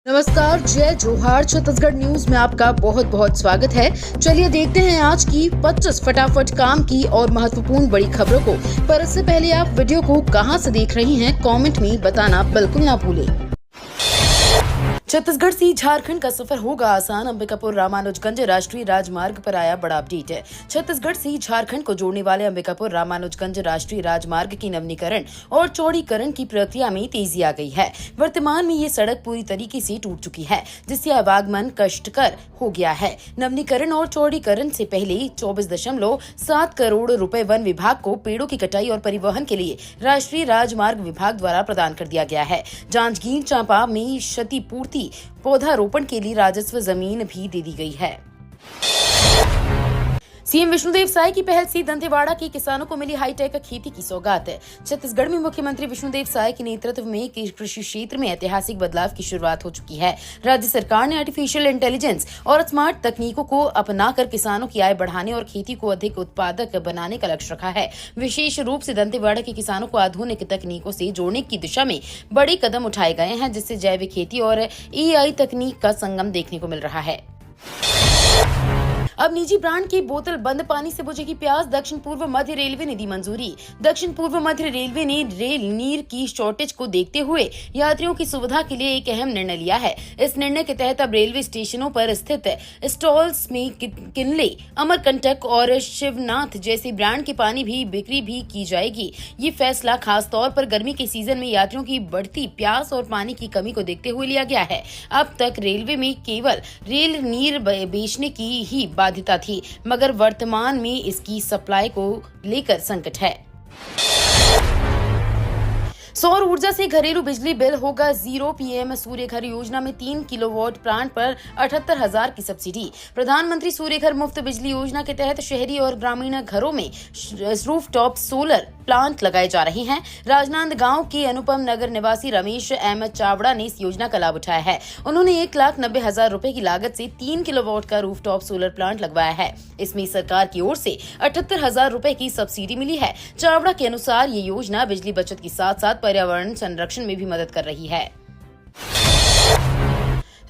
नमस्कार, जय जोहार। छत्तीसगढ़ न्यूज में आपका बहुत बहुत स्वागत है। चलिए देखते हैं आज की 25 फटाफट काम की और महत्वपूर्ण बड़ी खबरों को। पर इससे पहले आप वीडियो को कहां से देख रही हैं, कमेंट में बताना बिल्कुल ना भूलें। छत्तीसगढ़ से झारखंड का सफर होगा आसान। अंबिकापुर रामानुजगंज राष्ट्रीय राजमार्ग पर आया बड़ा अपडेट है। छत्तीसगढ़ से झारखंड को जोड़ने वाले अंबिकापुर रामानुजगंज राष्ट्रीय राजमार्ग की नवीनीकरण और चौड़ीकरण की प्रक्रिया में तेजी आ गई है। वर्तमान में ये सड़क पूरी तरीके से टूट चुकी है, जिससे आवागमन कष्टकर हो गया है। नवीनीकरण और चौड़ीकरण से पहले 24.7 करोड़ रुपए वन विभाग को पेड़ों की कटाई और परिवहन के लिए राष्ट्रीय राजमार्ग विभाग द्वारा प्रदान कर दिया गया है। जांजगीर चांपा में क्षतिपूर्ति पौधारोपण के लिए राजस्व जमीन भी दे दी गई है। सीएम विष्णुदेव साय की पहल से दंतेवाड़ा के किसानों को मिली हाईटेक खेती की सौगात है। छत्तीसगढ़ में मुख्यमंत्री विष्णुदेव साय के नेतृत्व में कृषि क्षेत्र में ऐतिहासिक बदलाव की शुरुआत हो चुकी है। राज्य सरकार ने आर्टिफिशियल इंटेलिजेंस और स्मार्ट तकनीकों को अपनाकर किसानों की आय बढ़ाने और खेती को अधिक उत्पादक बनाने का लक्ष्य रखा है। विशेष रूप से दंतेवाड़ा के किसानों को आधुनिक तकनीकों से जोड़ने की दिशा में बड़े कदम उठाए गए हैं, जिससे जैविक खेती और एआई तकनीक का संगम देखने को मिल रहा है। अब निजी ब्रांड की बोतल बंद पानी से बुझेगी प्यास। दक्षिण पूर्व मध्य रेलवे ने दी मंजूरी। दक्षिण पूर्व मध्य रेलवे ने रेल नीर की शॉर्टेज को देखते हुए यात्रियों की सुविधा के लिए एक अहम निर्णय लिया है। इस निर्णय के तहत अब रेलवे स्टेशनों पर स्थित स्टॉल्स में किनले, अमरकंटक और शिवनाथ जैसे ब्रांड के पानी भी बिक्री भी की जाएगी। ये फैसला खास तौर पर गर्मी के सीजन में यात्रियों की बढ़ती प्यास और पानी की कमी को देखते हुए लिया गया है। अब तक रेलवे में केवल रेल नीर बेचने की ही बाध्यता थी, मगर वर्तमान में इसकी सप्लाई को लेकर संकट है। सौर ऊर्जा से घरेलू बिजली बिल होगा जीरो। पीएम सूर्य घर योजना में 3 किलोवाट प्लांट पर 78,000 की सब्सिडी। प्रधानमंत्री सूर्य घर मुफ्त बिजली योजना के तहत शहरी और ग्रामीण घरों में रूफटॉप सोलर प्लांट लगाए जा रहे हैं। राजनांदगांव के अनुपम नगर निवासी रमेश एम चावड़ा ने इस योजना का लाभ उठाया है। उन्होंने 1,90,000 रुपए की लागत से 3 किलोवाट का रूफटॉप सोलर प्लांट लगवाया है। इसमें सरकार की ओर से 78,000 रुपए की सब्सिडी मिली है। चावड़ा के अनुसार ये योजना बिजली बचत के साथ साथ पर्यावरण संरक्षण में भी मदद कर रही है।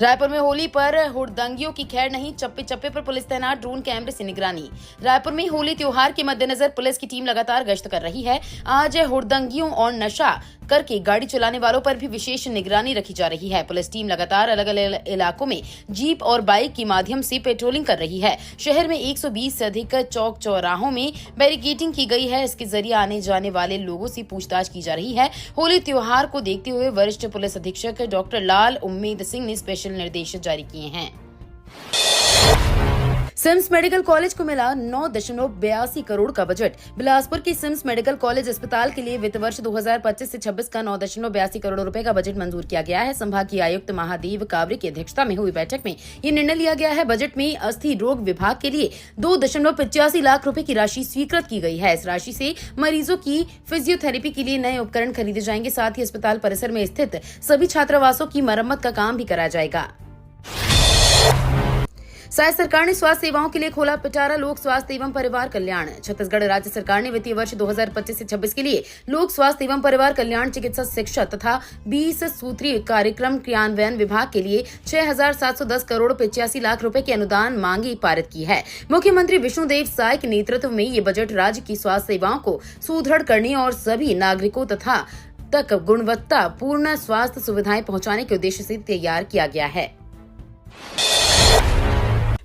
रायपुर में होली पर हुड़दंगियों की खैर नहीं। चप्पे चप्पे पर पुलिस तैनात, ड्रोन कैमरे से निगरानी। रायपुर में होली त्योहार के मद्देनजर पुलिस की टीम लगातार गश्त कर रही है। आज हुड़दंगियों और नशा करके गाड़ी चलाने वालों पर भी विशेष निगरानी रखी जा रही है। पुलिस टीम लगातार अलग अलग इलाकों में जीप और बाइक के माध्यम से पेट्रोलिंग कर रही है। शहर में 120 से अधिक चौक चौराहों में बैरिकेडिंग की गई है। इसके जरिए आने जाने वाले लोगों से पूछताछ की जा रही है। होली त्योहार को देखते हुए वरिष्ठ पुलिस अधीक्षक डॉक्टर लाल उम्मेद सिंह ने स्पेशल निर्देश जारी किए हैं। सिम्स मेडिकल कॉलेज को मिला 9.82 करोड़ का बजट। बिलासपुर के सिम्स मेडिकल कॉलेज अस्पताल के लिए वित्त वर्ष 2025 से 26 का 9.82 करोड़ रुपए का बजट मंजूर किया गया है। संभागीय आयुक्त महादेव कावरे की अध्यक्षता में हुई बैठक में ये निर्णय लिया गया है। बजट में अस्थि रोग विभाग के लिए 2.85 लाख रुपए की राशि स्वीकृत की गई है। इस राशि से मरीजों की फिजियोथेरेपी के लिए नए उपकरण खरीदे जाएंगे। साथ ही अस्पताल परिसर में स्थित सभी छात्रावासों की मरम्मत का काम भी कराया जाएगा। साय सरकार ने स्वास्थ्य सेवाओं के लिए खोला पिटारा लोक स्वास्थ्य एवं परिवार कल्याण। छत्तीसगढ़ राज्य सरकार ने वित्तीय वर्ष 2025 से 26 के लिए लोक स्वास्थ्य एवं परिवार कल्याण, चिकित्सा शिक्षा तथा 20 सूत्रीय कार्यक्रम क्रियान्वयन विभाग के लिए 6,710 करोड़ 85 लाख रुपए की अनुदान मांगी पारित की है। मुख्यमंत्री विष्णुदेव साय के नेतृत्व में ये बजट राज्य की स्वास्थ्य सेवाओं को सुदृढ़ करने और सभी नागरिकों तथा तक गुणवत्ता पूर्ण स्वास्थ्य सुविधाएं पहुंचाने के उद्देश्य से तैयार किया गया है।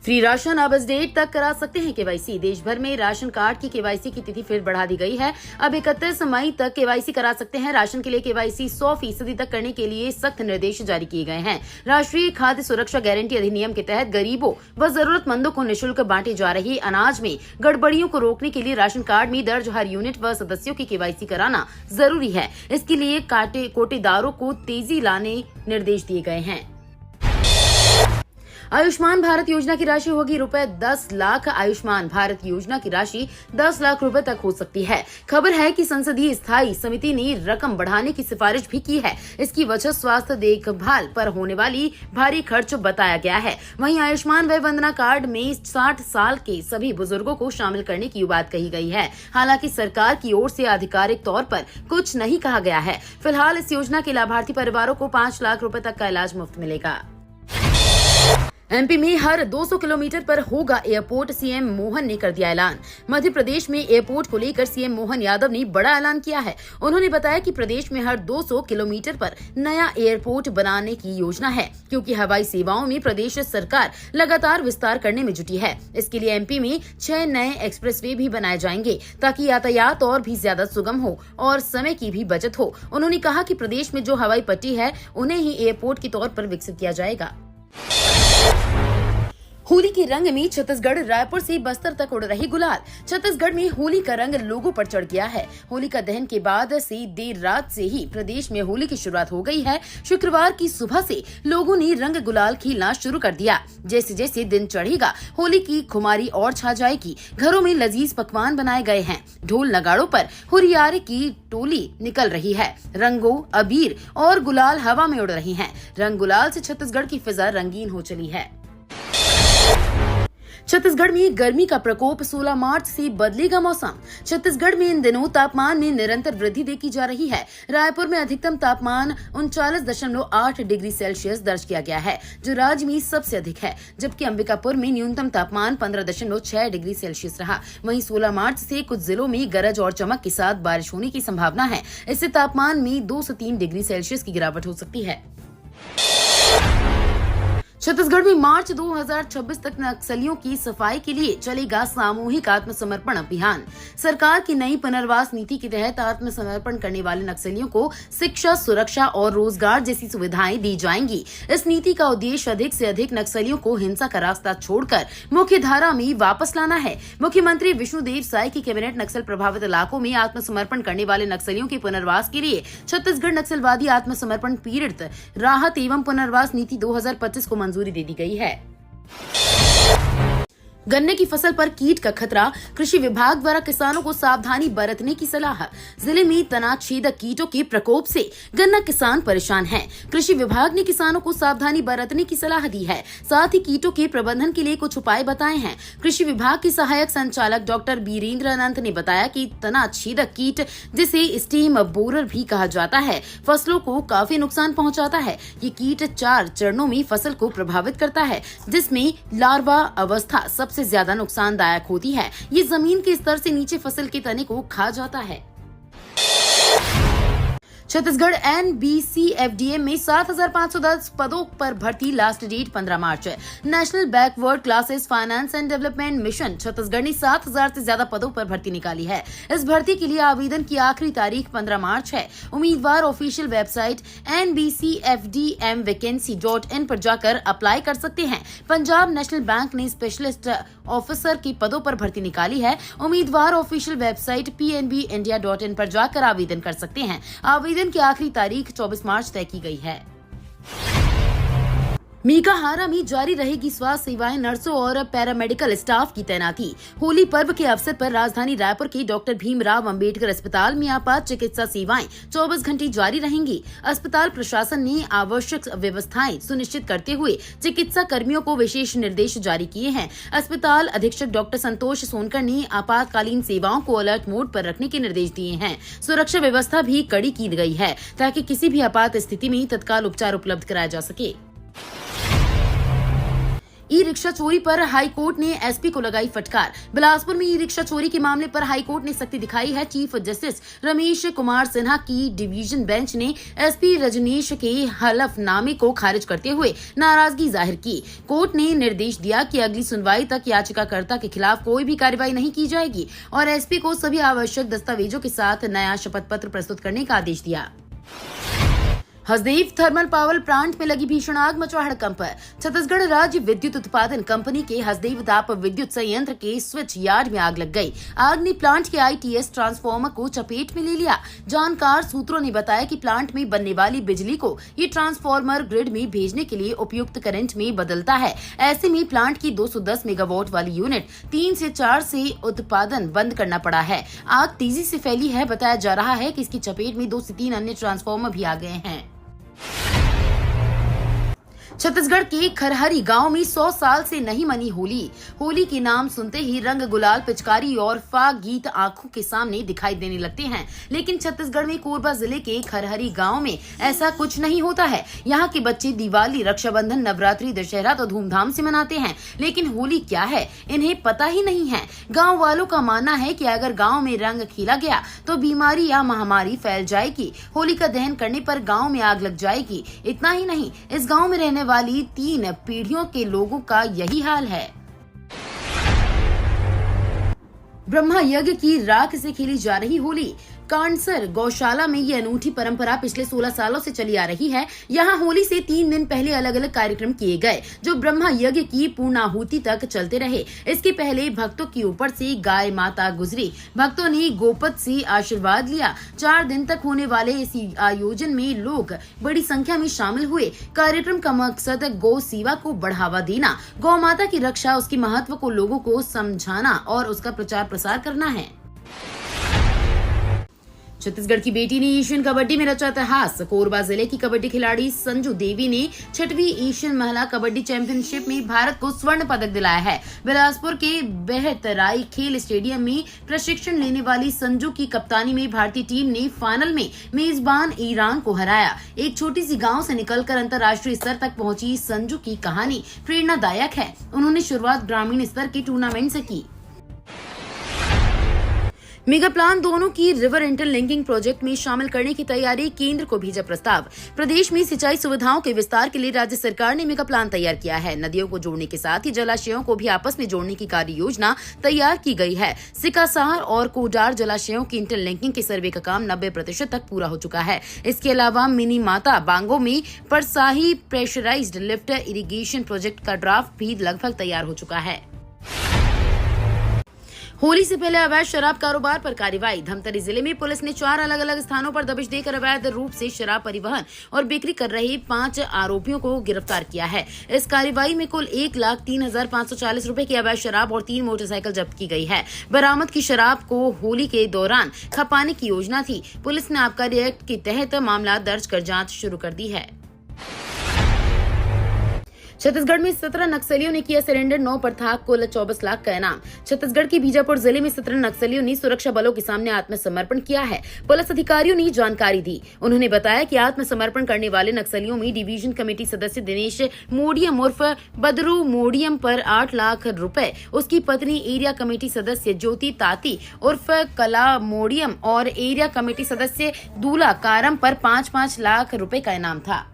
फ्री राशन अब इस डेट तक करा सकते हैं केवाईसी। देश भर में राशन कार्ड की केवाईसी की तिथि फिर बढ़ा दी गई है। अब 31 मई तक केवाईसी करा सकते हैं। राशन के लिए केवाईसी 100% तक करने के लिए सख्त निर्देश जारी किए गए हैं। राष्ट्रीय खाद्य सुरक्षा गारंटी अधिनियम के तहत गरीबों व जरूरतमंदों को निःशुल्क बांटे जा रहे अनाज में गड़बड़ियों को रोकने के लिए राशन कार्ड में दर्ज हर यूनिट व सदस्यों की केवाईसी कराना जरूरी है। इसके लिए कोटेदारों को तेजी लाने निर्देश दिए गए हैं। आयुष्मान भारत योजना की राशि होगी रुपए 10 लाख। आयुष्मान भारत योजना की राशि 10 लाख रुपए तक हो सकती है। खबर है कि संसदीय स्थायी समिति ने रकम बढ़ाने की सिफारिश भी की है। इसकी वजह स्वास्थ्य देखभाल पर होने वाली भारी खर्च बताया गया है। वहीं आयुष्मान वय वंदना कार्ड में 60 साल के सभी बुजुर्गों को शामिल करने की बात कही गई है। हालांकि सरकार की ओर से आधिकारिक तौर पर कुछ नहीं कहा गया है। फिलहाल इस योजना के लाभार्थी परिवारों को 5 लाख रुपए तक का इलाज मुफ्त मिलेगा। एमपी में हर 200 किलोमीटर पर होगा एयरपोर्ट, सीएम मोहन ने कर दिया ऐलान। मध्य प्रदेश में एयरपोर्ट को लेकर सीएम मोहन यादव ने बड़ा ऐलान किया है। उन्होंने बताया कि प्रदेश में हर 200 किलोमीटर पर नया एयरपोर्ट बनाने की योजना है, क्योंकि हवाई सेवाओं में प्रदेश सरकार लगातार विस्तार करने में जुटी है। इसके लिए एमपी में 6 नए एक्सप्रेसवे भी बनाए जाएंगे, ताकि यातायात और भी ज्यादा सुगम हो और समय की भी बचत हो। उन्होंने कहा कि प्रदेश में जो हवाई पट्टी है उन्हें ही एयरपोर्ट के तौर पर विकसित किया जाएगा। होली के रंग में छत्तीसगढ़, रायपुर से बस्तर तक उड़ रही गुलाल। छत्तीसगढ़ में होली का रंग लोगों पर चढ़ गया है। होली का दहन के बाद से देर रात से ही प्रदेश में होली की शुरुआत हो गई है। शुक्रवार की सुबह से लोगों ने रंग गुलाल खेलना शुरू कर दिया। जैसे जैसे दिन चढ़ेगा होली की खुमारी और छा जाएगी। घरों में लजीज पकवान बनाए गए हैं। ढोल नगाड़ों पर हुरियारे की टोली निकल रही है। रंगों, अबीर और गुलाल हवा में उड़ रही हैं। रंग गुलाल से छत्तीसगढ़ की फिजा रंगीन हो चली है। छत्तीसगढ़ में गर्मी का प्रकोप, 16 मार्च से बदलेगा मौसम। छत्तीसगढ़ में इन दिनों तापमान में निरंतर वृद्धि देखी जा रही है। रायपुर में अधिकतम तापमान 39.8 डिग्री सेल्सियस दर्ज किया गया है, जो राज्य में सबसे अधिक है, जबकि अंबिकापुर में न्यूनतम तापमान 15.6 डिग्री सेल्सियस रहा। वहीं 16 मार्च से कुछ जिलों में गरज और चमक के साथ बारिश होने की संभावना है। इससे तापमान में 2 से 3 डिग्री सेल्सियस की गिरावट हो सकती है। छत्तीसगढ़ में मार्च 2026 तक नक्सलियों की सफाई के लिए चलेगा सामूहिक आत्मसमर्पण अभियान। सरकार की नई पुनर्वास नीति के तहत आत्मसमर्पण करने वाले नक्सलियों को शिक्षा, सुरक्षा और रोजगार जैसी सुविधाएं दी जाएंगी। इस नीति का उद्देश्य अधिक से अधिक नक्सलियों को हिंसा का रास्ता छोड़कर मुख्य धारा में वापस लाना है। मुख्यमंत्री विष्णुदेव साय की कैबिनेट नक्सल प्रभावित इलाकों में आत्मसमर्पण करने वाले नक्सलियों के पुनर्वास के लिए छत्तीसगढ़ नक्सलवादी आत्मसमर्पण पीड़ित राहत एवं पुनर्वास नीति 2025 को मंजूरी दे दी गई है। गन्ने की फसल पर कीट का खतरा, कृषि विभाग द्वारा किसानों को सावधानी बरतने की सलाह। जिले में तना छेदक कीटों के प्रकोप से गन्ना किसान परेशान हैं। कृषि विभाग ने किसानों को सावधानी बरतने की सलाह दी है। साथ ही कीटों के प्रबंधन के लिए कुछ उपाय बताए हैं। कृषि विभाग के सहायक संचालक डॉक्टर बीरेंद्र अनंत ने बताया कि तना छेदक कीट, जिसे स्टेम बोरर भी कहा जाता है, फसलों को काफी नुकसान पहुँचाता है। ये कीट 4 चरणों में फसल को प्रभावित करता है, जिसमें लार्वा अवस्था सबसे ज्यादा नुकसानदायक होती है। ये जमीन के स्तर से नीचे फसल के तने को खा जाता है। छत्तीसगढ़ NBCFDM में 7,510 पदों पर भर्ती, last date 15 March. National backward classes finance and development mission Chhattisgarh ने 7,000 से ज्यादा पदों पर भर्ती निकाली है। इस भर्ती के लिए आवेदन की आखिरी तारीख 15 मार्च है। उम्मीदवार ऑफिशियल वेबसाइट NBCFDMvacancy.in पर जाकर अप्लाई कर सकते हैं। पंजाब नेशनल बैंक ने स्पेशलिस्ट ऑफिसर के पदों पर भर्ती निकाली है। उम्मीदवार ऑफिशियल वेबसाइट PNBindia.in पर जाकर आवेदन कर सकते हैं। आवेदन की आखिरी तारीख 24 मार्च तय की गई है। मेकाहारा में जारी रहेगी स्वास्थ्य सेवाएं, नर्सों और पैरामेडिकल स्टाफ की तैनाती। होली पर्व के अवसर पर राजधानी रायपुर के डॉक्टर भीमराव अंबेडकर अस्पताल में आपात चिकित्सा सेवाएं 24 घंटे जारी रहेंगी। अस्पताल प्रशासन ने आवश्यक व्यवस्थाएं सुनिश्चित करते हुए चिकित्सा कर्मियों को विशेष निर्देश जारी किए हैं। अस्पताल अधीक्षक डॉक्टर संतोष सोनकर ने आपातकालीन सेवाओं को अलर्ट मोड पर रखने के निर्देश दिए हैं। सुरक्षा व्यवस्था भी कड़ी की गई है, ताकि किसी भी आपात स्थिति में तत्काल उपचार उपलब्ध कराया जा सके। ई रिक्शा चोरी पर हाईकोर्ट ने एसपी को लगाई फटकार। बिलासपुर में ई रिक्शा चोरी के मामले पर हाईकोर्ट ने सख्ती दिखाई है। चीफ जस्टिस रमेश कुमार सिन्हा की डिवीजन बेंच ने एसपी रजनीश के हलफनामे को खारिज करते हुए नाराजगी जाहिर की। कोर्ट ने निर्देश दिया कि अगली सुनवाई तक याचिकाकर्ता के खिलाफ कोई भी कार्रवाई नहीं की जाएगी और एसपी को सभी आवश्यक दस्तावेजों के साथ नया शपथ पत्र प्रस्तुत करने का आदेश दिया। हसदेव थर्मल पावर प्लांट में लगी भीषण आग, मचा हड़कंप। छत्तीसगढ़ राज्य विद्युत उत्पादन कंपनी के हसदेव ताप विद्युत संयंत्र के स्विच यार्ड में आग लग गई। आग ने प्लांट के ITS ट्रांसफार्मर को चपेट में ले लिया। जानकार सूत्रों ने बताया कि प्लांट में बनने वाली बिजली को ये ट्रांसफार्मर ग्रिड में भेजने के लिए उपयुक्त करंट में बदलता है। ऐसे में प्लांट की 210 मेगावाट वाली यूनिट 3 से 4 से उत्पादन बंद करना पड़ा है। आग तेजी से फैली है। बताया जा रहा है कि इसकी चपेट में 2 से 3 अन्य ट्रांसफार्मर भी आ गए हैं। छत्तीसगढ़ के खरहरी गांव में 100 साल से नहीं मनी होली। होली के नाम सुनते ही रंग, गुलाल, पिचकारी और फाग गीत आंखों के सामने दिखाई देने लगते हैं, लेकिन छत्तीसगढ़ में कोरबा जिले के खरहरी गांव में ऐसा कुछ नहीं होता है। यहाँ के बच्चे दिवाली, रक्षाबंधन, नवरात्रि, दशहरा तो धूमधाम से मनाते हैं, लेकिन होली क्या है इन्हें पता ही नहीं है। गाँव वालों का मानना है कि अगर गाँव में रंग खेला गया तो बीमारी या महामारी फैल जाएगी। होली का दहन करने पर गाँव में आग लग जाएगी। इतना ही नहीं, इस गाँव में रहने वाली 3 पीढ़ियों के लोगों का यही हाल है। ब्रह्मा यज्ञ की राख से खेली जा रही होली। कांसर गौशाला में ये अनूठी परंपरा पिछले 16 सालों से चली आ रही है। यहाँ होली से 3 दिन पहले अलग अलग कार्यक्रम किए गए, जो ब्रह्मा यज्ञ की पूर्णाहुति तक चलते रहे। इसके पहले भक्तों के ऊपर से गाय माता गुजरी। भक्तों ने गोपत से आशीर्वाद लिया। 4 दिन तक होने वाले इस आयोजन में लोग बड़ी संख्या में शामिल हुए। कार्यक्रम का मकसद गौ सेवा को बढ़ावा देना, गौ माता की रक्षा, उसके महत्व को लोगों को समझाना और उसका प्रचार प्रसार करना है। छत्तीसगढ़ की बेटी ने एशियन कबड्डी में रचा इतिहास। कोरबा जिले की कबड्डी खिलाड़ी संजू देवी ने 6वीं एशियन महिला कबड्डी चैंपियनशिप में भारत को स्वर्ण पदक दिलाया है। बिलासपुर के बेहतराई खेल स्टेडियम में प्रशिक्षण लेने वाली संजू की कप्तानी में भारतीय टीम ने फाइनल में मेजबान ईरान को हराया। एक छोटी सी गांव से निकलकर अंतर्राष्ट्रीय स्तर तक पहुंची संजू की कहानी प्रेरणादायक है। उन्होंने शुरुआत ग्रामीण स्तर के टूर्नामेंट से की। मेगा प्लान दोनों की रिवर इंटरलिंकिंग प्रोजेक्ट में शामिल करने की तैयारी, केंद्र को भेजा प्रस्ताव। प्रदेश में सिंचाई सुविधाओं के विस्तार के लिए राज्य सरकार ने मेगा प्लान तैयार किया है। नदियों को जोड़ने के साथ ही जलाशयों को भी आपस में जोड़ने की कार्य योजना तैयार की गई है। सिकासार और कोडार जलाशयों की इंटरलिंकिंग के सर्वे का काम 90% तक पूरा हो चुका है। इसके अलावा मिनी माता बांगो में परसाही प्रेशराइज्ड लिफ्ट इरिगेशन प्रोजेक्ट का ड्राफ्ट भी लगभग तैयार हो चुका है। होली से पहले अवैध शराब कारोबार पर कार्रवाई। धमतरी जिले में पुलिस ने 4 अलग अलग स्थानों पर दबिश देकर अवैध रूप से शराब परिवहन और बिक्री कर रहे 5 आरोपियों को गिरफ्तार किया है। इस कार्रवाई में कुल 1,03,540 रुपए की अवैध शराब और 3 मोटरसाइकिल जब्त की गई है। बरामद की शराब को होली के दौरान खपाने की योजना थी। पुलिस ने आबकारी एक्ट के तहत मामला दर्ज कर जाँच शुरू कर दी है। छत्तीसगढ़ में 17 नक्सलियों ने किया सरेंडर, 9 पर था कुल 24 लाख का इनाम। छत्तीसगढ़ के बीजापुर जिले में 17 नक्सलियों ने सुरक्षा बलों के सामने आत्मसमर्पण किया है। पुलिस अधिकारियों ने जानकारी दी। उन्होंने बताया कि आत्मसमर्पण करने वाले नक्सलियों में डिवीजन कमेटी सदस्य दिनेश मोडियम उर्फ बदरू मोडियम पर 8 लाख रुपए, उसकी पत्नी एरिया कमेटी सदस्य ज्योति ताती उर्फ कला मोडियम और एरिया कमेटी सदस्य दूला कारम पर 5-5 लाख रुपए का इनाम था।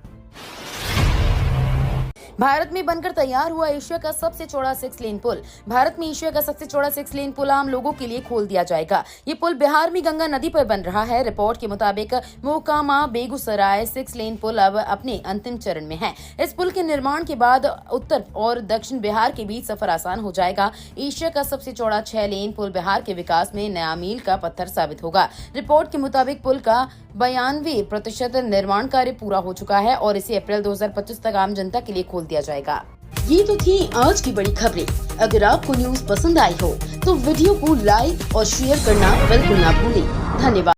भारत में बनकर तैयार हुआ एशिया का सबसे चौड़ा 6 लेन पुल। भारत में एशिया का सबसे चौड़ा 6 लेन पुल आम लोगों के लिए खोल दिया जाएगा। ये पुल बिहार में गंगा नदी पर बन रहा है। रिपोर्ट के मुताबिक मोकामा बेगूसराय 6 लेन पुल अब अपने अंतिम चरण में है। इस पुल के निर्माण के बाद उत्तर और दक्षिण बिहार के बीच सफर आसान हो जाएगा। एशिया का सबसे चौड़ा 6 लेन पुल बिहार के विकास में नया मील का पत्थर साबित होगा। रिपोर्ट के मुताबिक पुल का 92% निर्माण कार्य पूरा हो चुका है और इसे अप्रैल 2025 तक आम जनता के लिए खोल दिया जाएगा। ये तो थी आज की बड़ी खबरें। अगर आपको न्यूज पसंद आई हो तो वीडियो को लाइक और शेयर करना बिल्कुल ना भूलें। धन्यवाद।